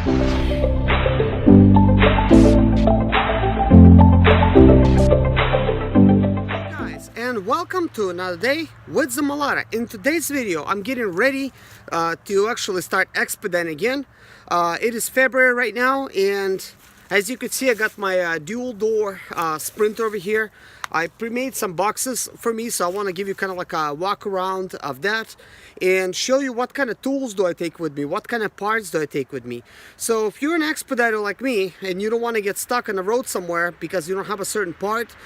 And welcome to another day with Zimaleta. In today's video, I'm getting ready to actually start expediting again. It is February right now, and as you can see, I got my dual door Sprinter over here. I pre-made some boxes for me, so I want to give you kind of like a walk around of that and show you what kind of tools do I take with me, what kind of parts do I take with me. So if you're an expediter like me and you don't want to get stuck on the road somewhere because you don't have a certain part,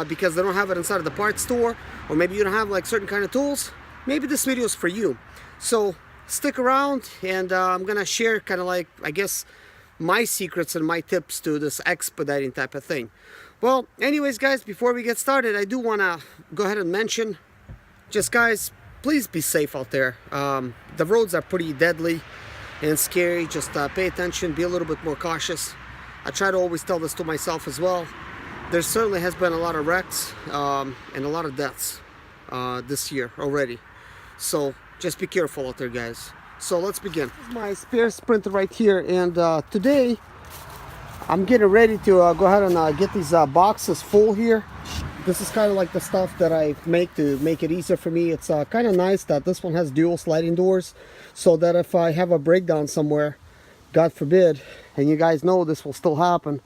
because they don't have it inside of the parts store, or maybe you don't have like certain kind of tools, maybe this video is for you. So stick around, and I'm gonna share kind of like, I guess, my secrets and my tips to this expediting type of thing. Well, anyways guys, before we get started, I do want to go ahead and mention, just guys, please be safe out there. The roads are pretty deadly and scary. Just pay attention, be a little bit more cautious. I try to always tell this to myself as well. There certainly has been a lot of wrecks and a lot of deaths this year already. So just be careful out there, guys. So let's begin. This is my spare Sprinter right here, and today I'm getting ready to go ahead and get these boxes full here. This is kind of like the stuff that I make to make it easier for me. It's kind of nice that this one has dual sliding doors, so that if I have a breakdown somewhere, God forbid, and you guys know this will still happen,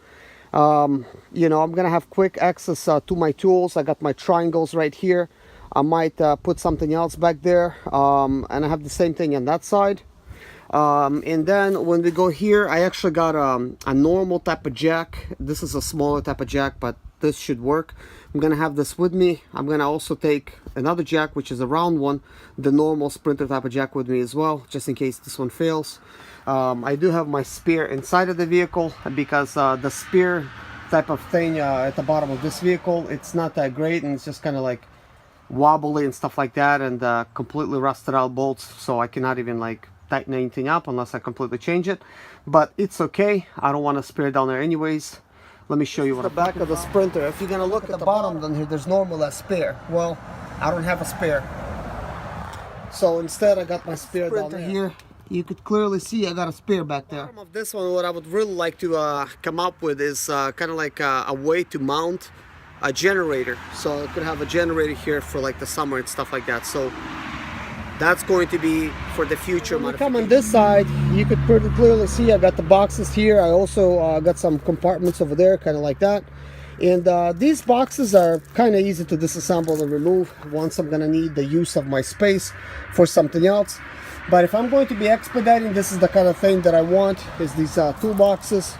you know, I'm gonna have quick access to my tools. I got my triangles right here. I might put something else back there, and I have the same thing on that side. And then when we go here, I actually got a normal type of jack. This is a smaller type of jack, but this should work. I'm gonna have this with me. I'm gonna also take another jack, which is a round one, the normal Sprinter type of jack with me as well, just in case this one fails. I do have my spear inside of the vehicle, because the spear type of thing at the bottom of this vehicle, it's not that great, and it's just kind of like wobbly and stuff like that, and completely rusted out bolts, so I cannot even like tighten anything up unless I completely change it. But it's okay, I don't want to spare down there anyways. Let me show you what the back of the Sprinter. If you're gonna look at the bottom down here, there's normal a spare. Well, I don't have a spare, so instead I got my spare down there. Here you could clearly see I got a spare back there. The bottom of this one, what I would really like to come up with is kind of like a way to mount a generator. So I could have a generator here for like the summer and stuff like that. So that's going to be for the future. When you come on this side, you could pretty clearly see I got the boxes here. I also got some compartments over there, kind of like that. And these boxes are kind of easy to disassemble and remove once I'm gonna need the use of my space for something else. But if I'm going to be expediting, this is the kind of thing that I want, is these toolboxes,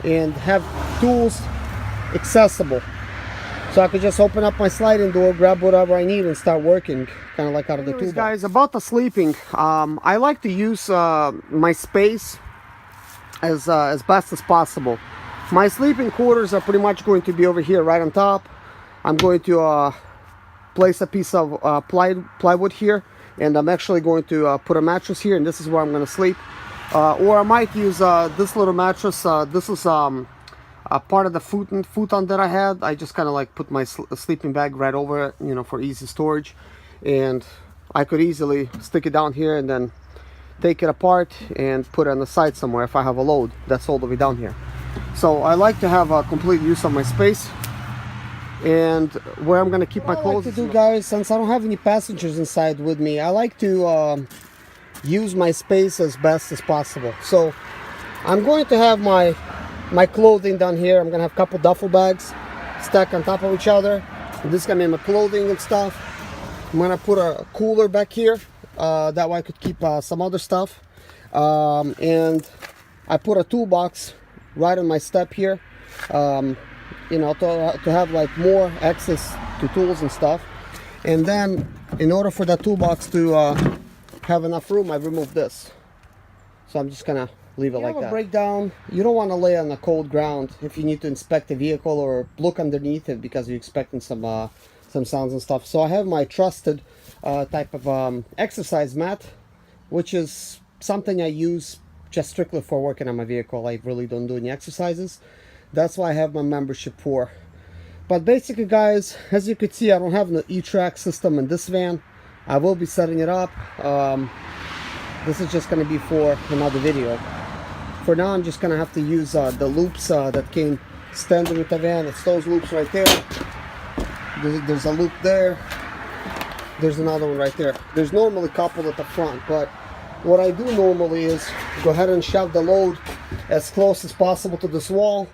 and have tools accessible. So I could just open up my sliding door, grab whatever I need, and start working, kind of like out of the toolbox. Guys, about the sleeping, I like to use my space as best as possible. My sleeping quarters are pretty much going to be over here, right on top. I'm going to place a piece of plywood here, and I'm actually going to put a mattress here, and this is where I'm going to sleep. Or I might use this little mattress. This is part of the futon that I had. I just kind of like put my sleeping bag right over it, you know, for easy storage. And I could easily stick it down here and then take it apart and put it on the side somewhere if I have a load that's all the way down here. So I like to have a complete use of my space, and where I'm going to keep my clothes. What I like to do, guys, since I don't have any passengers inside with me, I like to use my space as best as possible. So I'm going to have my clothing down here. I'm gonna have a couple duffel bags stacked on top of each other. This is gonna be my clothing and stuff. I'm gonna put a cooler back here, that way I could keep some other stuff. And I put a toolbox right on my step here, you know, to have like more access to tools and stuff. And then in order for that toolbox to have enough room, I removed this. So I'm just gonna leave it like that. Breakdown, you don't want to lay on the cold ground if you need to inspect the vehicle or look underneath it because you're expecting some sounds and stuff. So I have my trusted type of exercise mat, which is something I use just strictly for working on my vehicle. I really don't do any exercises. That's why I have my membership for. But basically, guys, as you can see, I don't have an e-track system in this van. I will be setting it up. This is just going to be for another video. For now, I'm just gonna have to use the loops that came standard with the van. It's those loops right there. There's a loop there. There's another one right there. There's normally a couple at the front, but what I do normally is go ahead and shove the load as close as possible to this wall.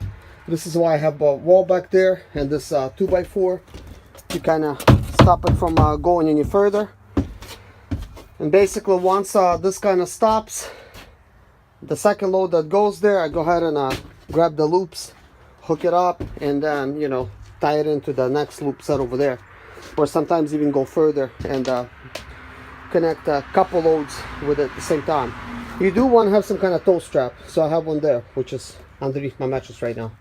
This is why I have a wall back there and this 2x4 to kind of stop it from going any further. And basically once this kind of stops, the second load that goes there, I go ahead and grab the loops, hook it up, and then, you know, tie it into the next loop set over there. Or sometimes even go further and connect a couple loads with it at the same time. You do want to have some kind of tow strap, so I have one there, which is underneath my mattress right now.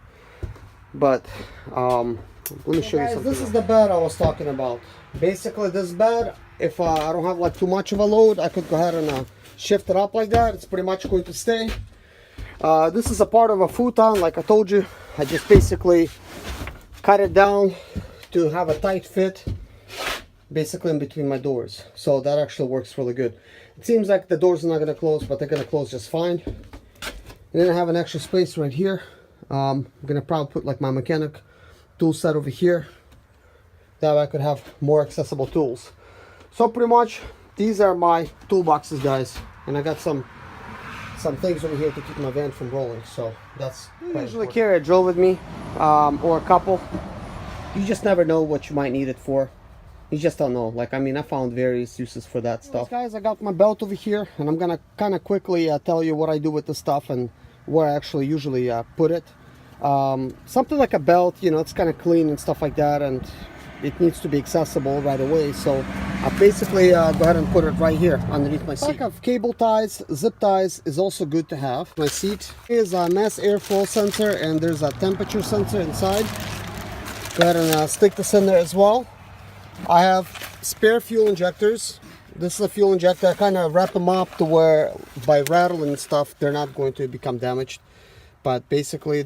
But let me show you something. This is the bed I was talking about. Basically, this bed, if I don't have like too much of a load, I could go ahead and shift it up like that. It's pretty much going to stay. This is a part of a futon, like I told you. I just basically cut it down to have a tight fit, basically in between my doors. So that actually works really good. It seems like the doors are not going to close, but they're going to close just fine. And then I have an extra space right here. I'm going to probably put like my mechanic tool set over here. That way I could have more accessible tools. So pretty much these are my toolboxes, guys. And I got some things over here to keep my van from rolling. So that's quite usually carry a drill with me, or a couple. You just never know what you might need it for. You just don't know. Like, I mean, I found various uses for that stuff. Guys, I got my belt over here, and I'm gonna kind of quickly tell you what I do with the stuff and where I actually usually put it. Something like a belt, you know, it's kind of clean and stuff like that, and it needs to be accessible right away. So I basically go ahead and put it right here underneath my seat. Pack of cable ties, zip ties is also good to have. My seat is a mass airflow sensor, and there's a temperature sensor inside. Go ahead and stick this in there as well. I have spare fuel injectors. This is a fuel injector. I kind of wrap them up to where by rattling and stuff they're not going to become damaged. But basically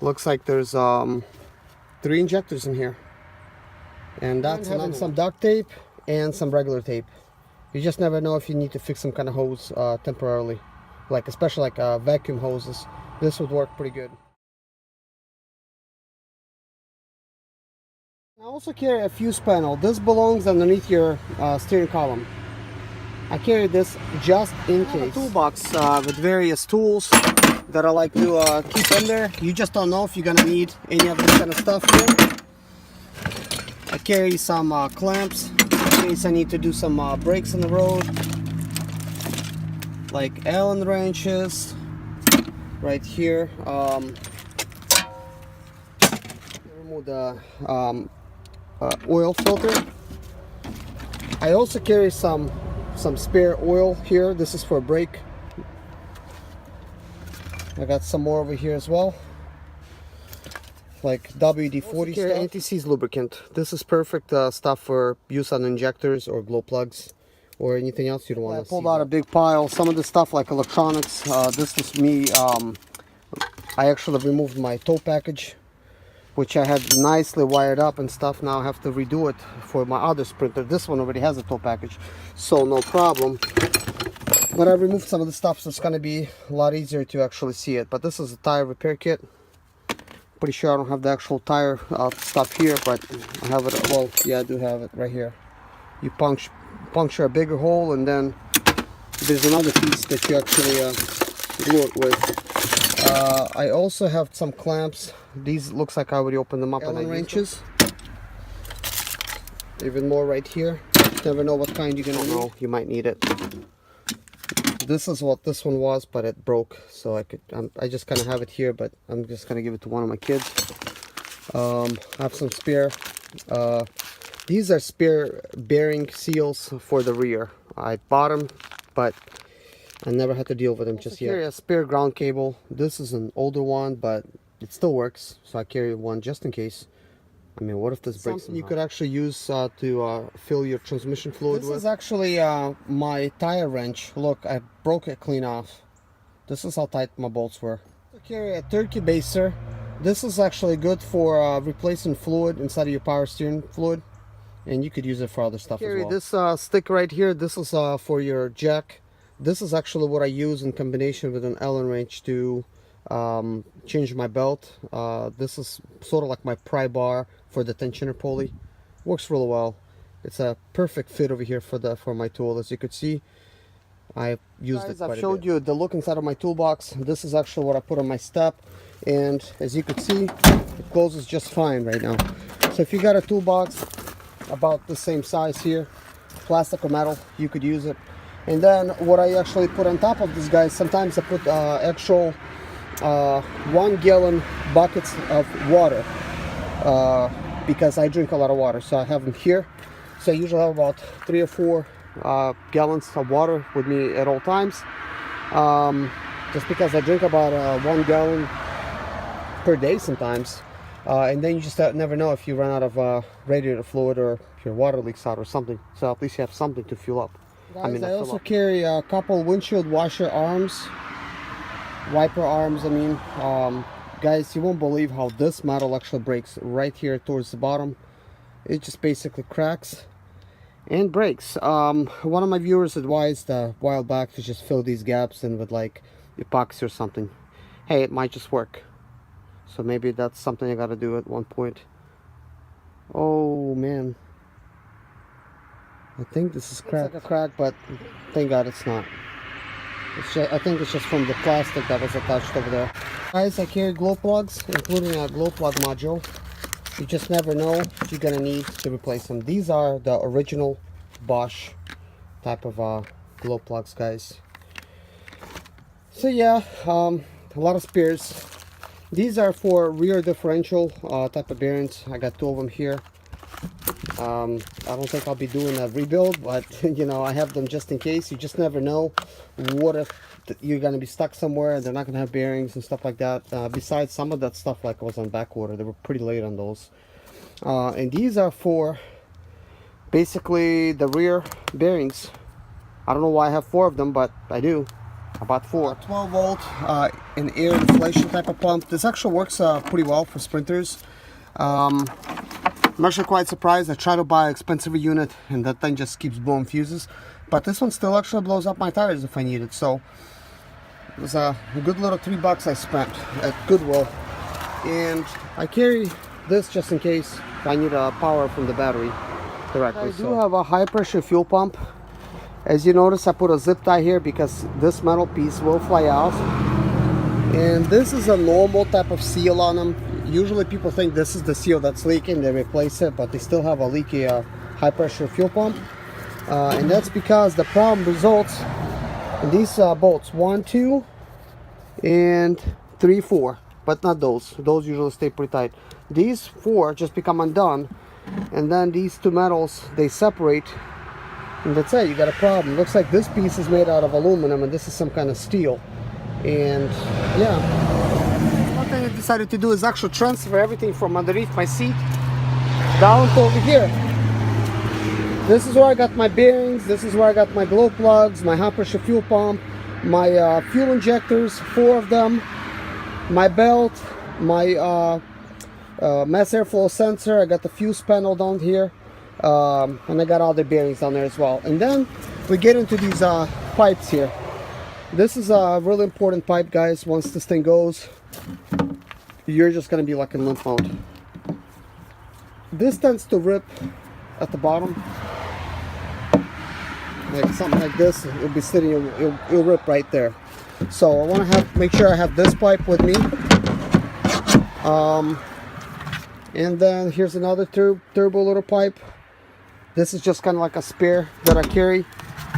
looks like there's 3 injectors in here. And that's having some duct tape and some regular tape. You just never know if you need to fix some kind of hose temporarily. Like especially like vacuum hoses. This would work pretty good. I also carry a fuse panel. This belongs underneath your steering column. I carry this just in case. I have a toolbox with various tools that I like to keep in there. You just don't know if you're gonna need any of this kind of stuff here. I carry some clamps in case I need to do some brakes on the road, like Allen wrenches right here. Remove the oil filter. I also carry some spare oil here. This is for a brake. I got some more over here as well, like WD-40 stuff. Anti-seize lubricant. This is perfect stuff for use on injectors or glow plugs or anything else you don't want to see. I pulled out a big pile. Some of the stuff like electronics. This was me. I actually removed my tow package, which I had nicely wired up and stuff. Now I have to redo it for my other Sprinter. This one already has a tow package, so no problem. But I removed some of the stuff, so it's going to be a lot easier to actually see it. But this is a tire repair kit. Pretty sure I don't have the actual tire stuff here, but I have it. Well, yeah, I do have it right here. You puncture a bigger hole, and then there's another piece that you actually glue it with. I also have some clamps. These looks like I already opened them up. Allen wrenches. Even more right here. Never know what kind you're gonna know. You might need it. This is what this one was, but it broke, so I just kind of have it here, but I'm just gonna give it to one of my kids. I have some spare. These are spare bearing seals for the rear. I bought them, but I never had to deal with them just yet. I carry a spare ground cable. This is an older one, but it still works, so I carry one just in case. I mean, what if this breaks? Something you could actually use to fill your transmission fluid with. This is actually my tire wrench. Look, I broke it clean off. This is how tight my bolts were. I carry a turkey baser. This is actually good for replacing fluid inside of your power steering fluid, and you could use it for other stuff as well. This stick right here. This is for your jack This is actually what I use in combination with an Allen wrench to change my belt. This is sort of like my pry bar for the tensioner pulley. Works really well. It's a perfect fit over here for my tool. As you could see, I've used it quite a bit. I've showed you the look inside of my toolbox. This is actually what I put on my step, and as you can see, it closes just fine right now. So if you got a toolbox about the same size here, plastic or metal, you could use it. And then what I actually put on top of this, guys, sometimes I put actual 1 gallon buckets of water because I drink a lot of water, so I have them here. So I usually have about 3 or 4 gallons of water with me at all times, just because I drink about 1 gallon per day sometimes, and then you just never know if you run out of radiator fluid or if your water leaks out or something, so at least you have something to fill up. Guys, I also carry a couple windshield washer arms, wiper arms. I mean, guys, you won't believe how this metal actually breaks right here towards the bottom. It just basically cracks and breaks. One of my viewers advised a while back to just fill these gaps in with like epoxy or something. Hey, it might just work, so maybe that's something I gotta do at one point. Oh man, I think this is cracked. Like a crack, but thank God it's not. It's just, I think it's just from the plastic that was attached over there. Guys, I carry glow plugs, including a glow plug module. You just never know if you're gonna need to replace them. These are the original Bosh type of glow plugs, guys. So yeah, a lot of spares. These are for rear differential type of bearings. I got 2 of them here. I don't think I'll be doing a rebuild, but you know, I have them just in case. You just never know what if you're going to be stuck somewhere and they're not going to have bearings and stuff like that. Besides, some of that stuff like was on back order. They were pretty late on those. And these are for basically the rear bearings. I don't know why I have 4 of them, but I do. I bought 4. 12 volt an air inflation type of pump. This actually works pretty well for sprinters. I'm actually quite surprised. I try to buy an expensive unit and that thing just keeps blowing fuses, but this one still actually blows up my tires if I need it. So it was a good little $3 I spent at Goodwill. And I carry this just in case I need power from the battery directly. I do have a high pressure fuel pump. As you notice, I put a zip tie here because this metal piece will fly out. And this is a normal type of seal on them. Usually people think this is the seal that's leaking, they replace it, but they still have a leaky high pressure fuel pump. And that's because the problem results in these bolts 1, 2, and 3, 4, but not those. Those usually stay pretty tight. These 4 just become undone, and then these 2 metals, they separate, and that's it. You got a problem. Looks like this piece is made out of aluminum and this is some kind of steel. And yeah, one thing I decided to do is actually transfer everything from underneath my seat down to over here. This is where I got my bearings, this is where I got my glow plugs, my high pressure fuel pump, my fuel injectors, 4 of them, my belt, my mass airflow sensor. I got the fuse panel down here, and I got all the bearings down there as well. And then we get into these pipes here. This is a really important pipe, guys. Once this thing goes, you're just gonna be like in limp mode. This tends to rip at the bottom, like something like this. It'll be sitting, it'll rip right there. So I want to make sure I have this pipe with me. And then here's another turbo little pipe. This is just kind of like a spare that I carry,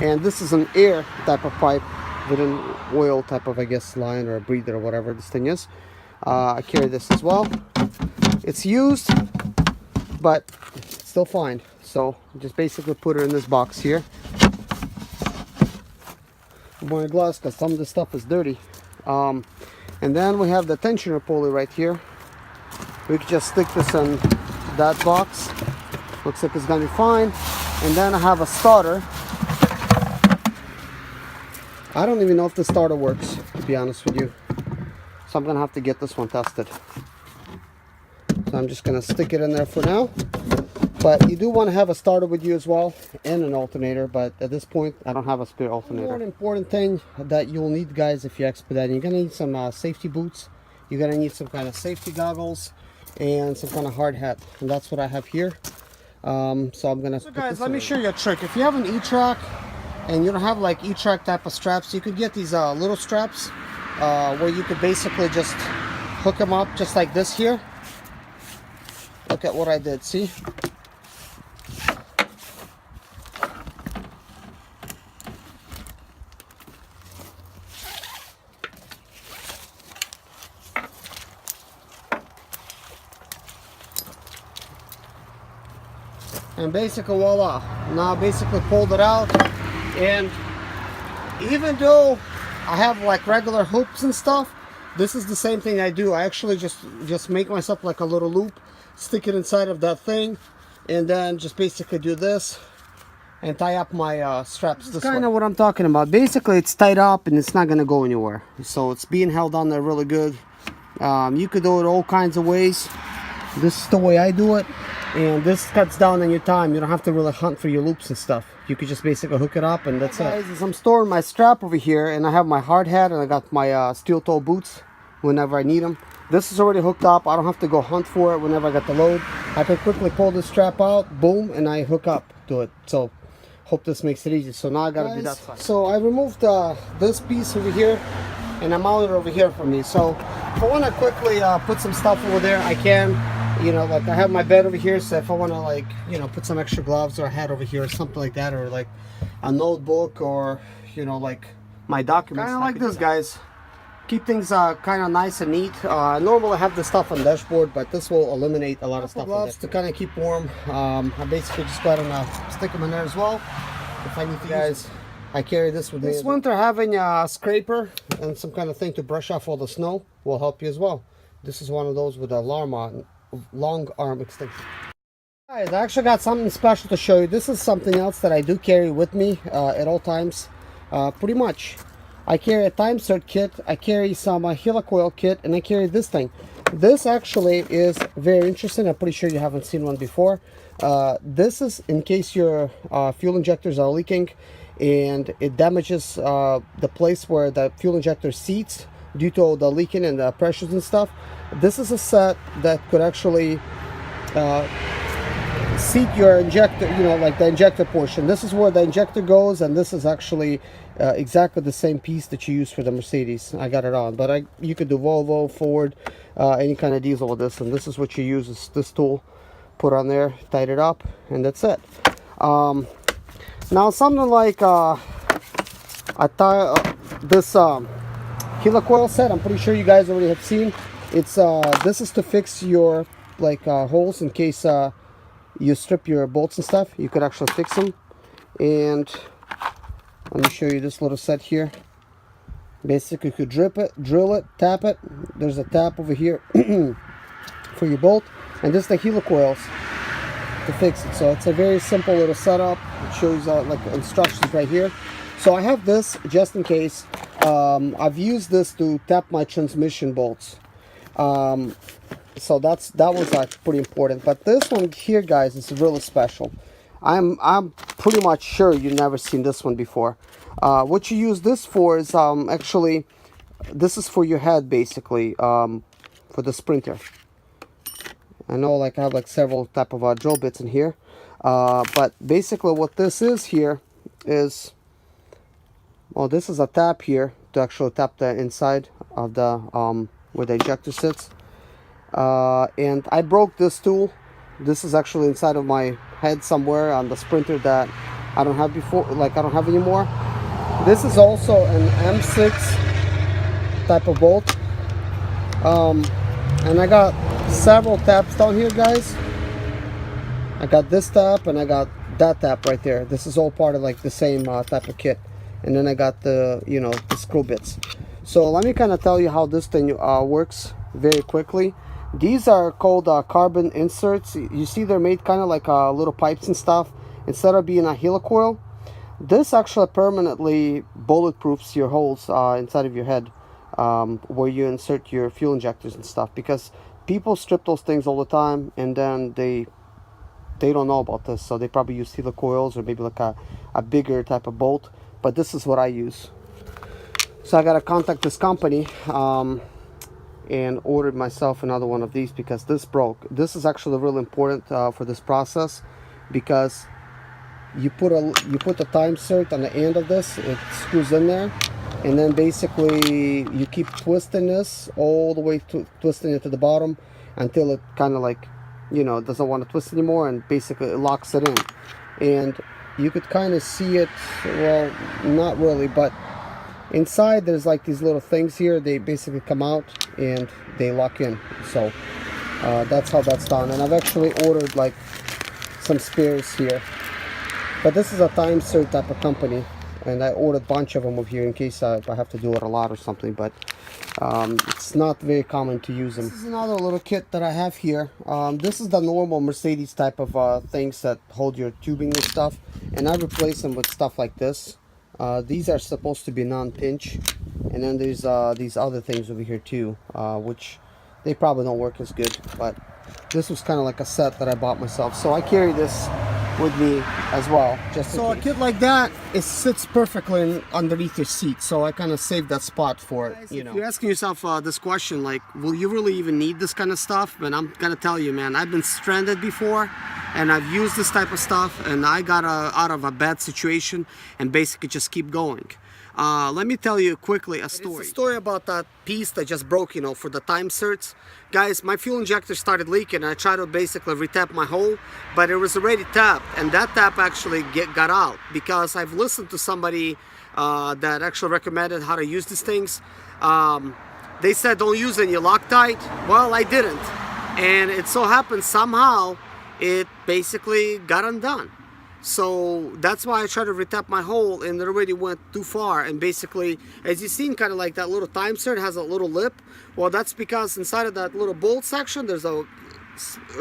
and this is an air type of pipe with an oil type of, I guess, line or a breather or whatever this thing is. I carry this as well. It's used, but it's still fine. So just basically put it in this box here. I'm wearing gloves because some of this stuff is dirty. And then we have the tensioner pulley right here. We can just stick this in that box. Looks like it's gonna be fine. And then I have a starter. I don't even know if the starter works, to be honest with you. So I'm gonna have to get this one tested. So I'm just gonna stick it in there for now. But you do want to have a starter with you as well, and an alternator. But at this point, I don't have a spare alternator. One more important thing that you'll need, guys, if you're expediting, you're gonna need some safety boots. You're gonna need some kind of safety goggles and some kind of hard hat, and that's what I have here. So I'm gonna. So guys, let me show you a trick. If you have an E-track and you don't have like E-track type of straps, you could get these little straps where you could basically just hook them up just like this here. Look at what I did. See? And basically, voila, now basically pulled it out. And even though I have like regular hoops and stuff, this is the same thing I do. I actually just make myself like a little loop, stick it inside of that thing, and then just basically do this and tie up my straps. This is kind of what I'm talking about. Basically, it's tied up and it's not going to go anywhere. So it's being held on there really good. You could do it all kinds of ways. This is the way I do it. And this cuts down on your time. You don't have to really hunt for your loops and stuff. You could just basically hook it up and that's it. Guys, I'm storing my strap over here, and I have my hard hat, and I got my steel toe boots whenever I need them. This is already hooked up. I don't have to go hunt for it whenever I got the load. I can quickly pull this strap out, boom, and I hook up to it. So hope this makes it easy. So now I gotta do that side. So I removed this piece over here, and I mounted it over here for me. So if I want to quickly put some stuff over there, I can. You know, like I have my bed over here, so if I want to, like, you know, put some extra gloves or a hat over here or something like that, or like a notebook, or, you know, like my documents. Kind of like this, guys. Keep things kind of nice and neat. Normally I have this stuff on the dashboard, but this will eliminate a lot of stuff. Gloves to kind of keep warm. I basically just got to stick them in there as well if I need to. Guys, I carry this with me. This winter, having a scraper and some kind of thing to brush off all the snow will help you as well. This is one of those with a long arm extension. Guys, I actually got something special to show you. This is something else that I do carry with me at all times. Pretty much, I carry a time cert kit, I carry some helicoil kit, and I carry this thing. This actually is very interesting. I'm pretty sure you haven't seen one before. This is in case your fuel injectors are leaking and it damages the place where the fuel injector seats due to all the leaking and the pressures and stuff. This is a set that could actually seat your injector, you know, like the injector portion. This is where the injector goes, and this is actually exactly the same piece that you use for the Mercedes. I got it on, but you could do Volvo, Ford, any kind of diesel with this, and this is what you use, is this tool. Put on there, tied it up, and that's it. Now something like this helicoil set, I'm pretty sure you guys already have seen. It's this is to fix your like holes in case you strip your bolts and stuff. You could actually fix them. And let me show you this little set here. Basically, you could drill it, tap it. There's a tap over here for your bolt, and this is the helicoils to fix it. So it's a very simple little setup. It shows like instructions right here. So I have this just in case. I've used this to tap my transmission bolts. So that was pretty important. But this one here, guys, is really special. I'm pretty much sure you've never seen this one before. What you use this for is actually, this is for your head, basically, for the Sprinter. I know, like, I have like several type of drill bits in here, but basically what this is here is, well, this is a tap here to actually tap the inside of the where the injector sits. And I broke this tool. This is actually inside of my head somewhere on the Sprinter that I don't have before, like I don't have anymore. This is also an M6 type of bolt. And I got several taps down here, guys. I got this tap and I got that tap right there. This is all part of like the same type of kit. And then I got the, you know, the screw bits. So let me kind of tell you how this thing works very quickly. These are called carbon inserts. You see they're made kind of like little pipes and stuff. Instead of being a helicoil, this actually permanently bulletproofs your holes inside of your head where you insert your fuel injectors and stuff, because people strip those things all the time and then they they don't know about this, so they probably use helicoils or maybe like a bigger type of bolt, but this is what I use. So I gotta contact this company and ordered myself another one of these because this broke. This is actually really important for this process, because you put the time cert on the end of this, it screws in there, and then basically you keep twisting this all the way to twisting it to the bottom until it kind of like, you know, doesn't want to twist anymore, and basically it locks it in. And you could kind of see it, well, not really, but inside there's like these little things here. They basically come out and they lock in. So that's how that's done. And I've actually ordered like some spares here, but this is a time cert type of company, and I ordered a bunch of them over here in case I have to do it a lot or something, but it's not very common to use them. This is another little kit that I have here. This is the normal Mercedes type of things that hold your tubing and stuff, and I replace them with stuff like this. These are supposed to be non-pinch, and then there's these other things over here too, which they probably don't work as good, but this was kind of like a set that I bought myself, so I carry this with me as well, just so a kit like that, it sits perfectly underneath your seat, so I kind of saved that spot for it. You know, if you're asking yourself this question, like, will you really even need this kind of stuff? And I'm gonna tell you, man, I've been stranded before, and I've used this type of stuff, and I got out of a bad situation and basically just keep going. Let me tell you quickly a story. It's a story about that piece that just broke, you know, for the time certs. Guys, my fuel injector started leaking, and I tried to basically retap my hole, but it was already tapped, and that tap actually got out, because I've listened to somebody that actually recommended how to use these things. They said don't use any Loctite. Well, I didn't, and it so happened somehow it basically got undone. So that's why I tried to retap my hole, and it already went too far. And basically, as you've seen, kind of like that little time cert has a little lip. Well, that's because inside of that little bolt section, there's a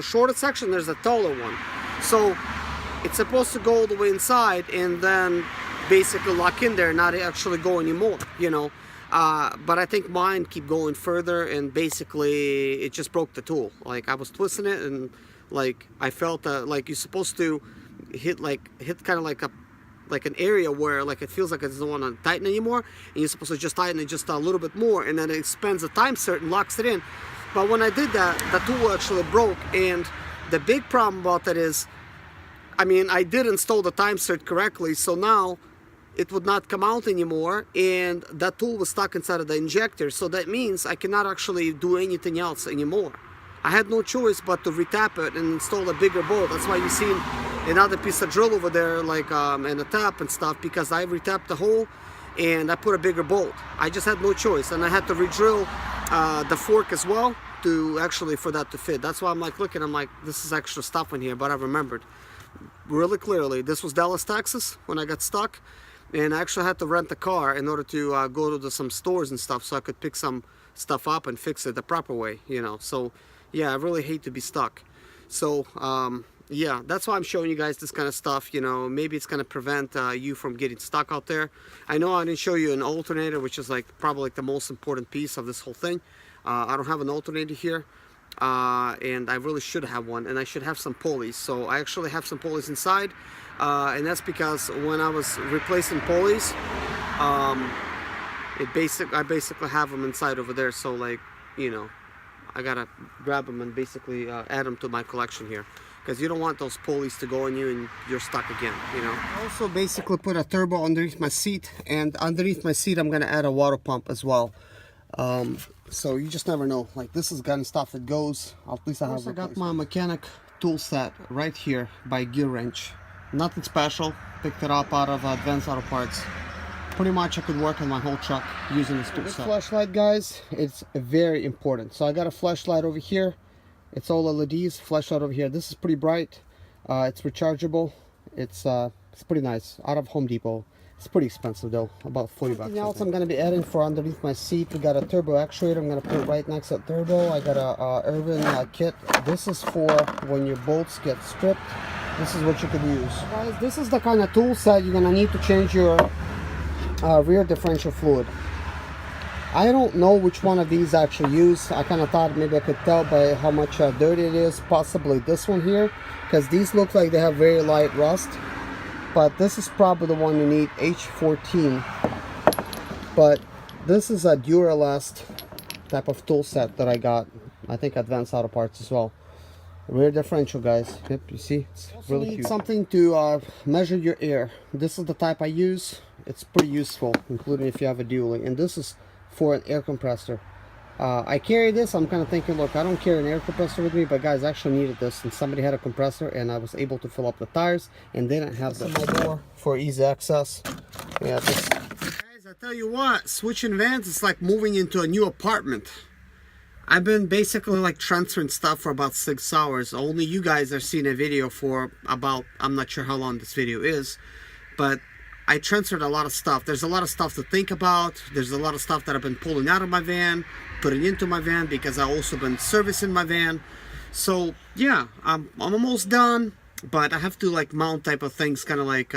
shorter section, there's a taller one. So it's supposed to go all the way inside and then basically lock in there, not actually go anymore, you know. But I think mine keep going further, and basically it just broke the tool. Like, I was twisting it, and like I felt like you're supposed to hit kind of like an area where like it feels like it doesn't want to tighten anymore, and you're supposed to just tighten it just a little bit more, and then it expands the time cert and locks it in. But when I did that, the tool actually broke, and the big problem about that is, I mean, I did install the time cert correctly, so now it would not come out anymore, and that tool was stuck inside of the injector, so that means I cannot actually do anything else anymore. I had no choice but to retap it and install a bigger bolt. That's why you've seen another piece of drill over there, like and a tap and stuff, because I retapped the hole and I put a bigger bolt. I just had no choice, and I had to re-drill the fork as well to actually for that to fit. That's why I'm like looking, I'm like, this is extra stuff in here, but I remembered really clearly this was Dallas, Texas when I got stuck, and I actually had to rent a car in order to go to some stores and stuff so I could pick some stuff up and fix it the proper way, you know. So yeah, I really hate to be stuck. So yeah, that's why I'm showing you guys this kind of stuff, you know. Maybe it's going to prevent you from getting stuck out there. I know I didn't show you an alternator, which is like probably like the most important piece of this whole thing. I don't have an alternator here, and I really should have one, and I should have some pulleys. So I actually have some pulleys inside, and that's because when I was replacing pulleys, I basically have them inside over there. So like, you know, I gotta grab them and basically add them to my collection here, because you don't want those pulleys to go on you and you're stuck again, you know. I also basically put a turbo underneath my seat, and underneath my seat I'm gonna add a water pump as well. So you just never know. Like, this is gun stuff that goes. At least I got my mechanic tool set right here by Gear Wrench. Nothing special. Picked it up out of Advanced Auto Parts. Pretty much I could work on my whole truck using this tool set. This flashlight, guys, it's very important. So I got a flashlight over here. It's all LEDs. Flashlight over here. This is pretty bright. It's rechargeable. It's pretty nice. Out of Home Depot. It's pretty expensive though, about 40 bucks. Something else I'm gonna be adding for underneath my seat. We got a turbo actuator. I'm gonna put it right next to the turbo. I got a Irvin kit. This is for when your bolts get stripped. This is what you could use. Guys, this is the kind of tool set you're gonna need to change your rear differential fluid. I don't know which one of these I actually use. I kind of thought maybe I could tell by how much dirt it is, possibly this one here, because these look like they have very light rust. But this is probably the one you need, H14. But this is a Duralast type of tool set that I got. I think Advanced Auto Parts as well. Rear differential, guys. Yep, you see, it's really cute. Something to measure your air. This is the type I use. It's pretty useful, including if you have a dually. And this is for an air compressor. I carry this. I'm kind of thinking, look, I don't carry an air compressor with me, but guys, I actually needed this, and somebody had a compressor, and I was able to fill up the tires, and they didn't have this. My door for easy access. Yeah, this. Guys, I tell you what, switching vans is like moving into a new apartment. I've been basically like transferring stuff for about 6 hours. Only you guys are seeing a video for about, I'm not sure how long this video is, but I transferred a lot of stuff. There's a lot of stuff to think about. There's a lot of stuff that I've been pulling out of my van, putting into my van, because I've also been servicing my van. So yeah, I'm almost done, but I have to like mount type of things, kind of like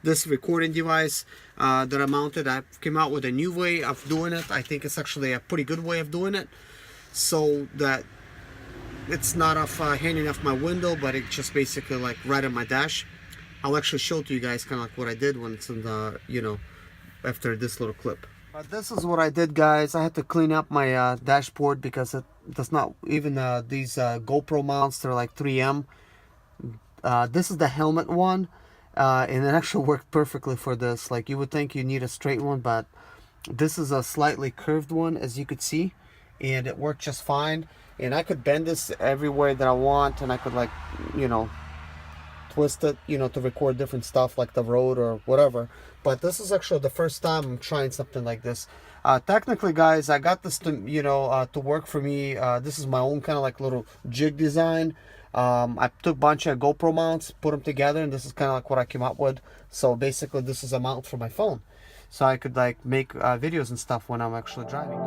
this recording device that I mounted. I came out with a new way of doing it. I think it's actually a pretty good way of doing it, so that it's not off hanging off my window, but it's just basically like right on my dash. I'll actually show to you guys kind of like what I did when it's in the, you know, after this little clip. But this is what I did, guys. I had to clean up my dashboard because it does not, even these GoPro mounts, they're like 3M. This is the helmet one, and it actually worked perfectly for this. Like, you would think you need a straight one, but this is a slightly curved one, as you could see, and it worked just fine. And I could bend this everywhere that I want, and I could, like, you know, twist it, you know, to record different stuff like the road or whatever. But this is actually the first time I'm trying something like this. Technically, guys, I got this to, you know, to work for me. This is my own kind of like little jig design. I took a bunch of GoPro mounts, put them together, and this is kind of like what I came up with. So basically, this is a mount for my phone, so I could like make videos and stuff when I'm actually driving.